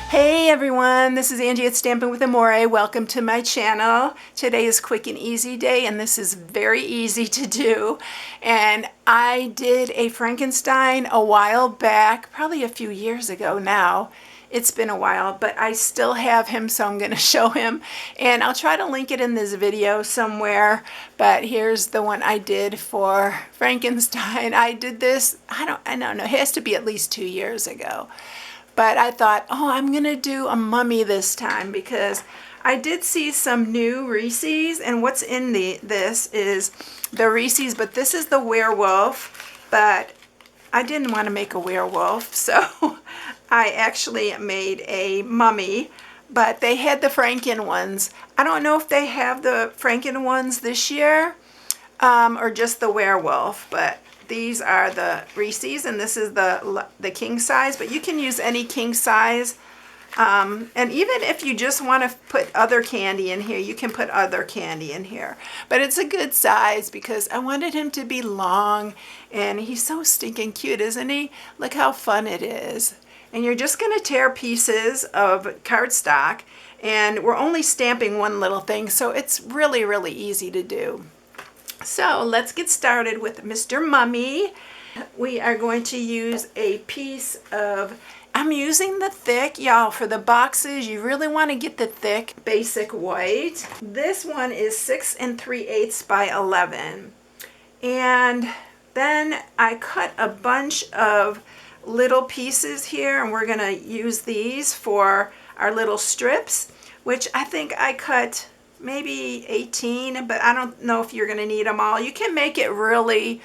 Hey everyone, this is Angie at Stampin' with Amore. Welcome to my channel. Today is quick and easy day and this is very easy to do. And I did a Frankenstein a while back, probably a few years ago now. It's been a while, but I still have him, so I'm going to show him. And I'll try to link it in this video somewhere, but here's the one I did for Frankenstein. I did this, I don't know, it has to be at least 2 years ago. But I thought, oh, I'm going to do a mummy this time because I did see some new Reese's, and what's in this is the Reese's, but this is the werewolf, but I didn't want to make a werewolf, so I actually made a mummy, but they had the Franken ones. I don't know if they have the Franken ones this year or just the werewolf, but these are the Reese's, and this is the king size, but you can use any king size. And even if you just want to put other candy in here, you can put other candy in here. But it's a good size because I wanted him to be long, and he's so stinking cute, isn't he? Look how fun it is. And you're just going to tear pieces of cardstock, and we're only stamping one little thing, so it's really, really easy to do. So let's get started with Mr. Mummy. We are going to use a piece of, I'm using the thick, y'all, for the boxes. You really want to get the thick basic white. This one is 6 3/8 by 11. And then I cut a bunch of little pieces here, and we're going to use these for our little strips, which I think I cut maybe 18, but I don't know if you're going to need them all. You can make it really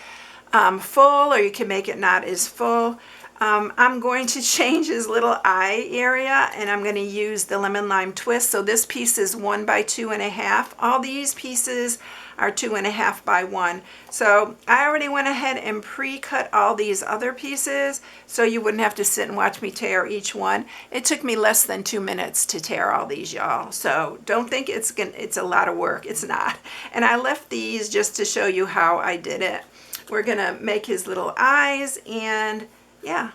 full, or you can make it not as full. I'm going to change his little eye area, and I'm going to use the lemon lime twist. So this piece is 1 by 2.5. All these pieces are 2.5 by 1. So I already went ahead and pre-cut all these other pieces, so you wouldn't have to sit and watch me tear each one. It took me less than 2 minutes to tear all these, y'all. So don't think it's a lot of work. It's not. And I left these just to show you how I did it. We're gonna make his little eyes, and yeah,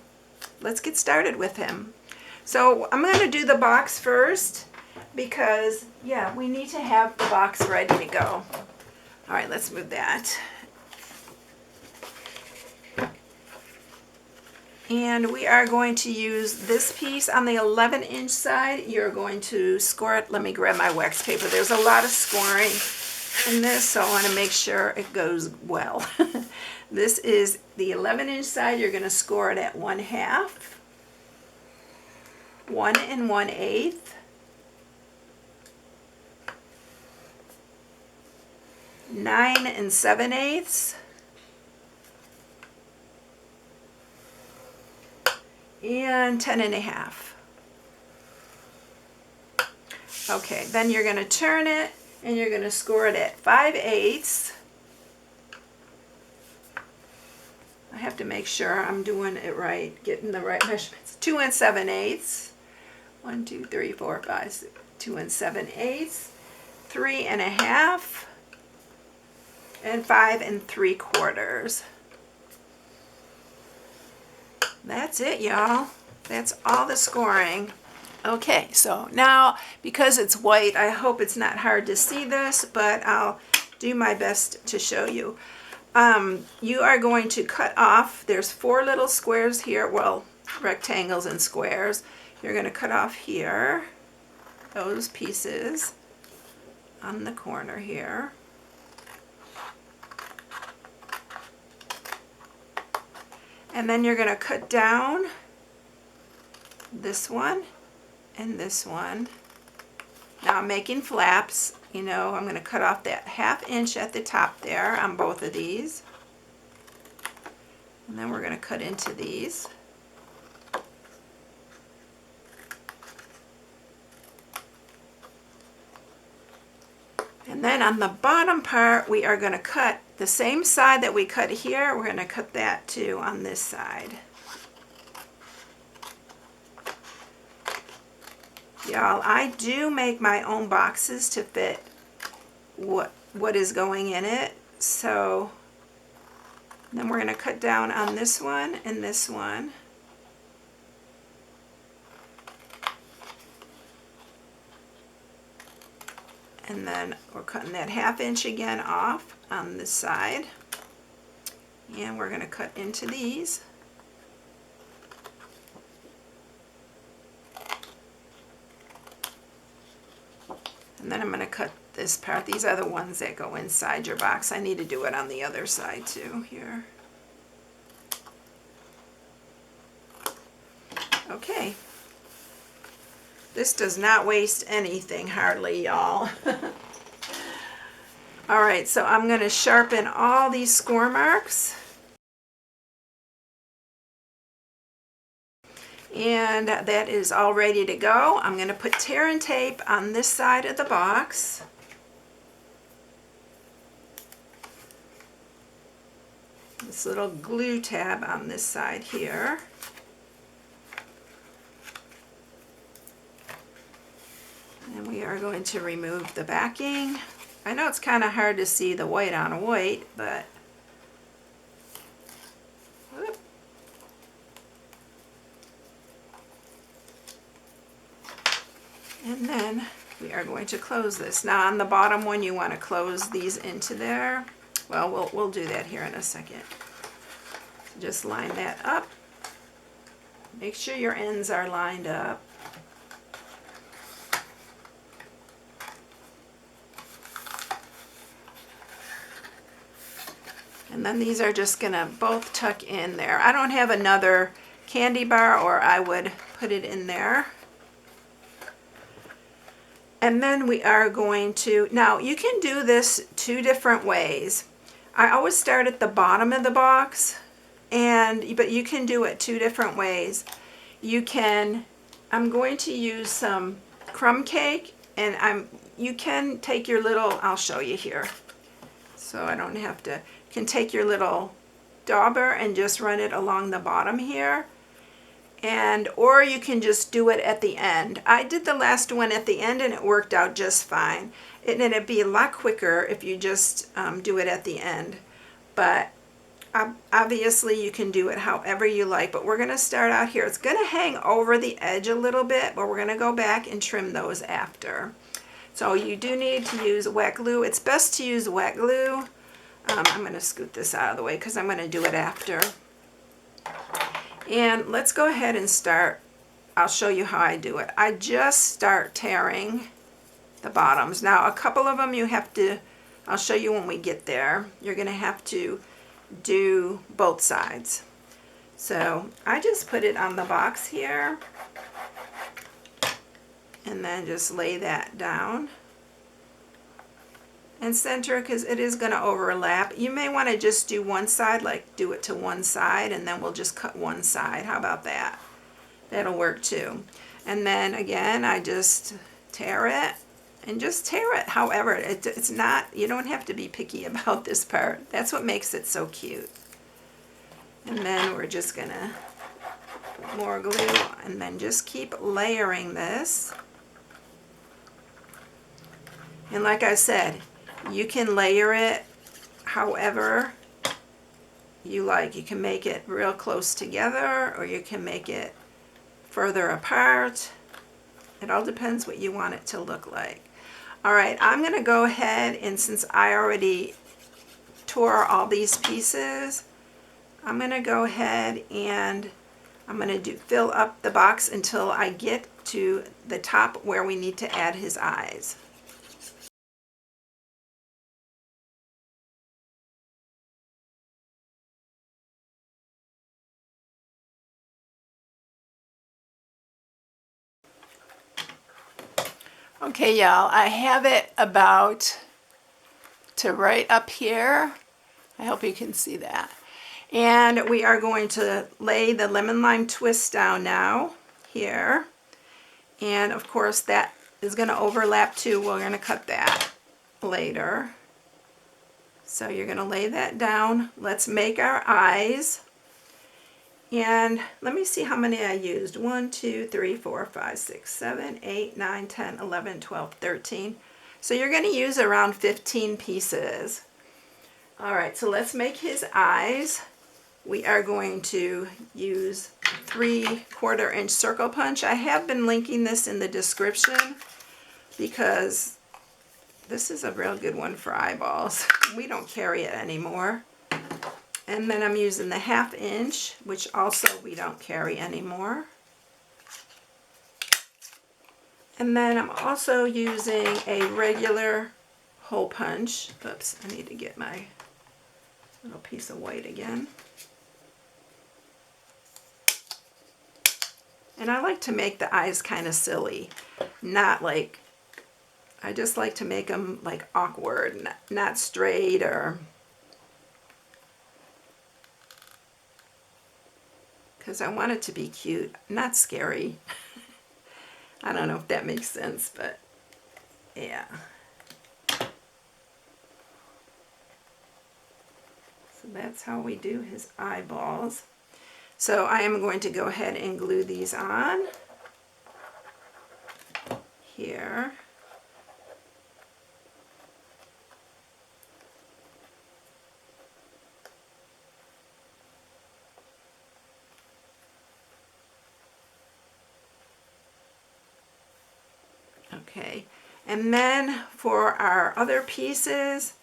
let's get started with him. So I'm gonna do the box first because, yeah, we need to have the box ready to go. All right, let's move that. And we are going to use this piece on the 11-inch side. You're going to score it. Let me grab my wax paper. There's a lot of scoring in this, so I want to make sure it goes well. This is the 11-inch side. You're going to score it at 1/2, 1 1/8, 9 7/8, and 10.5. Okay, then you're going to turn it, and you're going to score it at 5/8. I have to make sure I'm doing it right, getting the right measurements. 2 7/8. 1, 2, 3, 4, 5, 6, 2 7/8, 3.5, and 5 3/4. That's it, y'all. That's all the scoring. Okay, so now because it's white, I hope it's not hard to see this, but I'll do my best to show you. You are going to cut off, there's 4 little squares here, well, rectangles and squares. You're going to cut off here, those pieces on the corner here. And then you're going to cut down this one and this one. Now I'm making flaps. You know, I'm going to cut off that 1/2 inch at the top there on both of these. And then we're going to cut into these. And then on the bottom part, we are going to cut the same side that we cut here. We're going to cut that too on this side. Y'all, I do make my own boxes to fit what is going in it. So then we're going to cut down on this one and this one. And then we're cutting that 1/2 inch again off on this side. And we're going to cut into these. And then I'm going to cut this part. These are the ones that go inside your box. I need to do it on the other side too here. Okay. This does not waste anything hardly, y'all. All right, so I'm going to sharpen all these score marks. And that is all ready to go. I'm going to put tear and tape on this side of the box. This little glue tab on this side here. And we are going to remove the backing. I know it's kind of hard to see the white on white, but whoop. And then we are going to close this. Now on the bottom one you want to close these into there. Well, we'll do that here in a second. So just line that up. Make sure your ends are lined up. And then these are just going to both tuck in there. I don't have another candy bar, or I would put it in there. And then we are going to, now you can do this 2 different ways. I always start at the bottom of the box, but you can do it 2 different ways. You can, I'm going to use some crumb cake, and you can take your little, I'll show you here, so I don't have to, you can take your little dauber and just run it along the bottom here, or you can just do it at the end. I did the last one at the end and it worked out just fine. And it'd be a lot quicker if you just do it at the end. But obviously you can do it however you like, but we're going to start out here. It's going to hang over the edge a little bit, but we're going to go back and trim those after. So you do need to use wet glue. It's best to use wet glue. I'm going to scoot this out of the way because I'm going to do it after. And let's go ahead and start. I'll show you how I do it. I just start tearing the bottoms. Now a couple of them you have to, I'll show you when we get there. You're going to have to do both sides. So I just put it on the box here and then just lay that down and center, because it is going to overlap. You may want to just do one side, like do it to one side, and then we'll just cut one side. How about that? That'll work too. And then again, I just tear it and just tear it. However, it's not, you don't have to be picky about this part. That's what makes it so cute. And then we're just going to put more glue and then just keep layering this. And like I said, you can layer it however you like. You can make it real close together, or you can make it further apart. It all depends what you want it to look like. All right, I'm going to go ahead, and since I already tore all these pieces, I'm going to go ahead and I'm going to fill up the box until I get to the top where we need to add his eyes. Okay, y'all, I have it about to right up here. I hope you can see that. And we are going to lay the lemon lime twist down now here. And of course that is going to overlap too. We're going to cut that later. So you're going to lay that down. Let's make our eyes. And let me see how many I used. 1, 2, 3, 4, 5, 6, 7, 8, 9, 10, 11, 12, 13. So you're going to use around 15 pieces. All right, so let's make his eyes. We are going to use 3/4 inch circle punch. I have been linking this in the description because this is a real good one for eyeballs. We don't carry it anymore. And then I'm using the 1/2 inch, which also we don't carry anymore. And then I'm also using a regular hole punch. Oops, I need to get my little piece of white again. And I like to make the eyes kind of silly, not like, I just like to make them like awkward, not straight or, because I want it to be cute, not scary. I don't know if that makes sense, but yeah. So that's how we do his eyeballs. So I am going to go ahead and glue these on here. Okay, and then for our other pieces,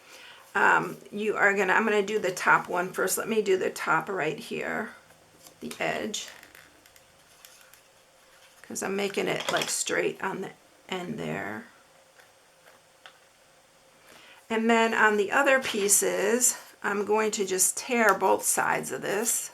I'm gonna do the top one first. Let me do the top right here, the edge, because I'm making it like straight on the end there. And then on the other pieces, I'm going to just tear both sides of this.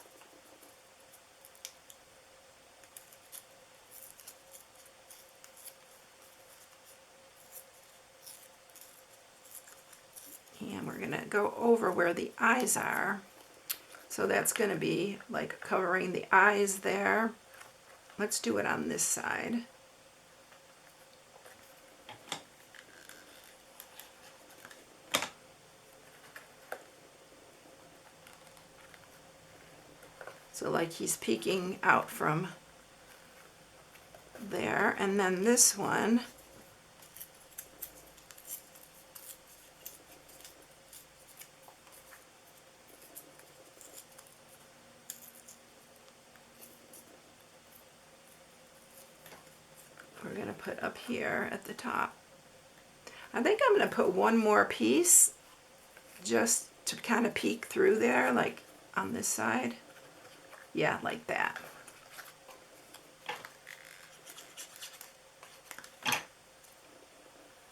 And we're gonna go over where the eyes are. So that's gonna be like covering the eyes there. Let's do it on this side. So like he's peeking out from there. And then this one, we're going to put up here at the top. I think I'm going to put one more piece just to kind of peek through there, like on this side. Yeah, like that.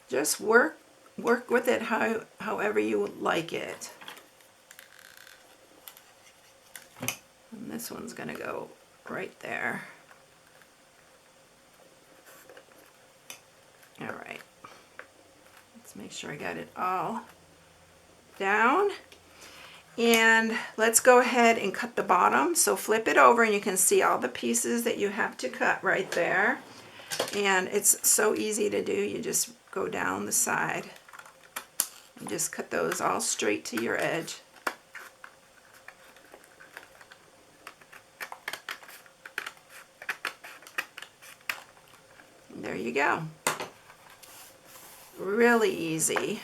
Just work with it however you like it. And this one's going to go right there. All right. Let's make sure I got it all down. And let's go ahead and cut the bottom. So flip it over and you can see all the pieces that you have to cut right there. And it's so easy to do. You just go down the side and just cut those all straight to your edge. And there you go. Really easy.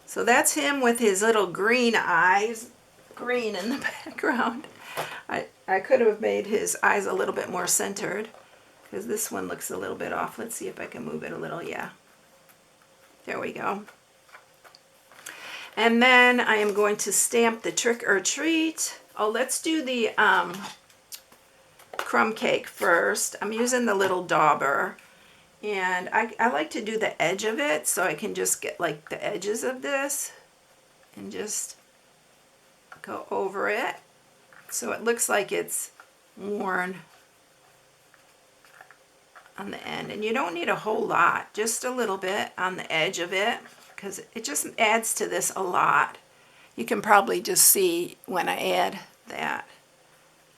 So that's him with his little green eyes, green in the background. I could have made his eyes a little bit more centered because this one looks a little bit off. Let's see if I can move it a little. Yeah. There we go. And then I am going to stamp the trick or treat. Oh, let's do the crumb cake first. I'm using the little dauber. And I like to do the edge of it so I can just get like the edges of this and just go over it so it looks like it's worn on the end. And you don't need a whole lot, just a little bit on the edge of it because it just adds to this a lot. You can probably just see when I add that.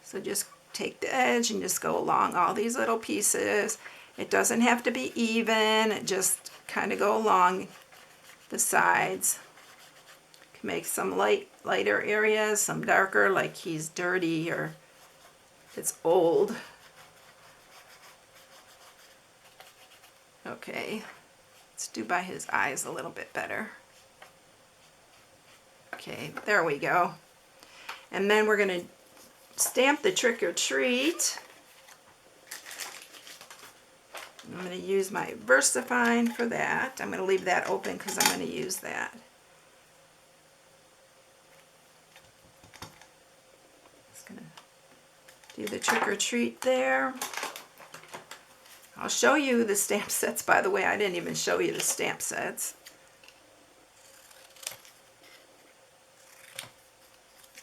So just take the edge and just go along all these little pieces. It doesn't have to be even, just kind of go along the sides. You can make some lighter areas, some darker, like he's dirty or it's old. Okay, let's do by his eyes a little bit better. Okay, there we go. And then we're going to stamp the trick or treat. I'm going to use my VersaFine for that. I'm going to leave that open because I'm going to use that. Just going to do the trick or treat there. I'll show you the stamp sets, by the way. I didn't even show you the stamp sets.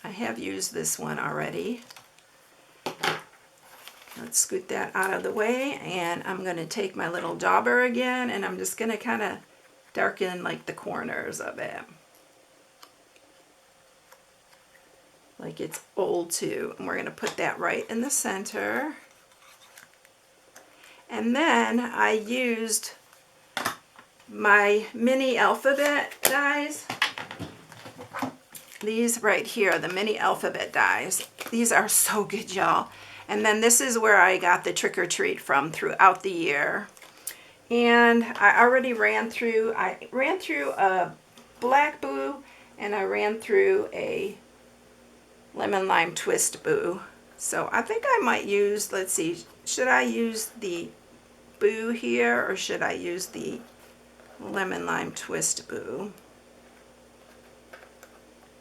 I have used this one already. Let's scoot that out of the way, and I'm going to take my little dauber again, and I'm just going to kind of darken like the corners of it. Like it's old too. And we're going to put that right in the center. And then I used my mini alphabet dies. These right here, the mini alphabet dies. These are so good, y'all. And then this is where I got the trick or treat from throughout the year. And I already ran through a black boo, and I ran through a lemon lime twist boo. So I think I might use, let's see, should I use the boo here or should I use the lemon lime twist boo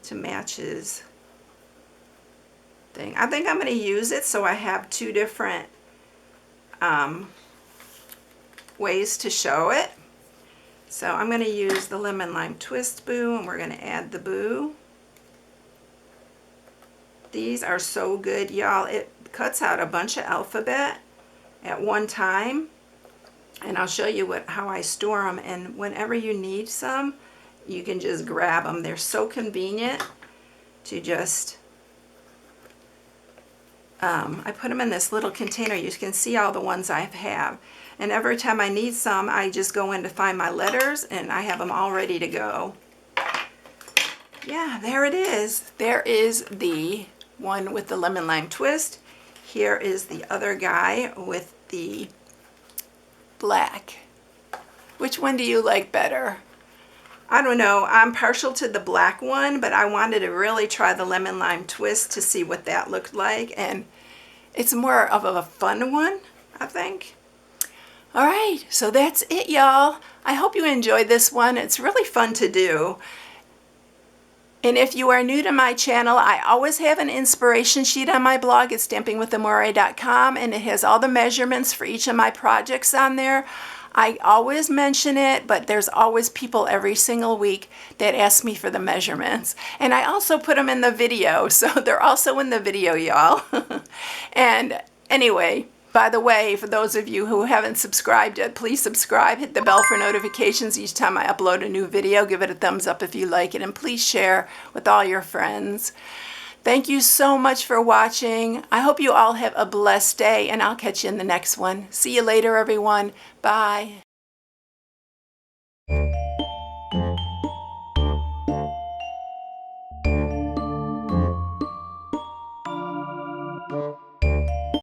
to match his thing? I think I'm going to use it so I have two different ways to show it. So I'm going to use the lemon lime twist boo, and we're going to add the boo. These are so good, y'all. It cuts out a bunch of alphabet at one time, and I'll show you how I store them. And whenever you need some, you can just grab them. They're so convenient to just I put them in this little container. You can see all the ones I have, and every time I need some, I just go in to find my letters, and I have them all ready to go. Yeah, there it is. There is the one with the lemon lime twist. Here is the other guy with the black. Which one do you like better? I don't know. I'm partial to the black one, but I wanted to really try the lemon lime twist to see what that looked like, and it's more of a fun one, I think. All right, so that's it, y'all. I hope you enjoyed this one. It's really fun to do. And if you are new to my channel, I always have an inspiration sheet on my blog at StampingWithAmore.com, and it has all the measurements for each of my projects on there. I always mention it, but there's always people every single week that ask me for the measurements. And I also put them in the video, so they're also in the video, y'all. And anyway, by the way, for those of you who haven't subscribed yet, please subscribe. Hit the bell for notifications each time I upload a new video. Give it a thumbs up if you like it, and please share with all your friends. Thank you so much for watching. I hope you all have a blessed day, and I'll catch you in the next one. See you later, everyone. Bye.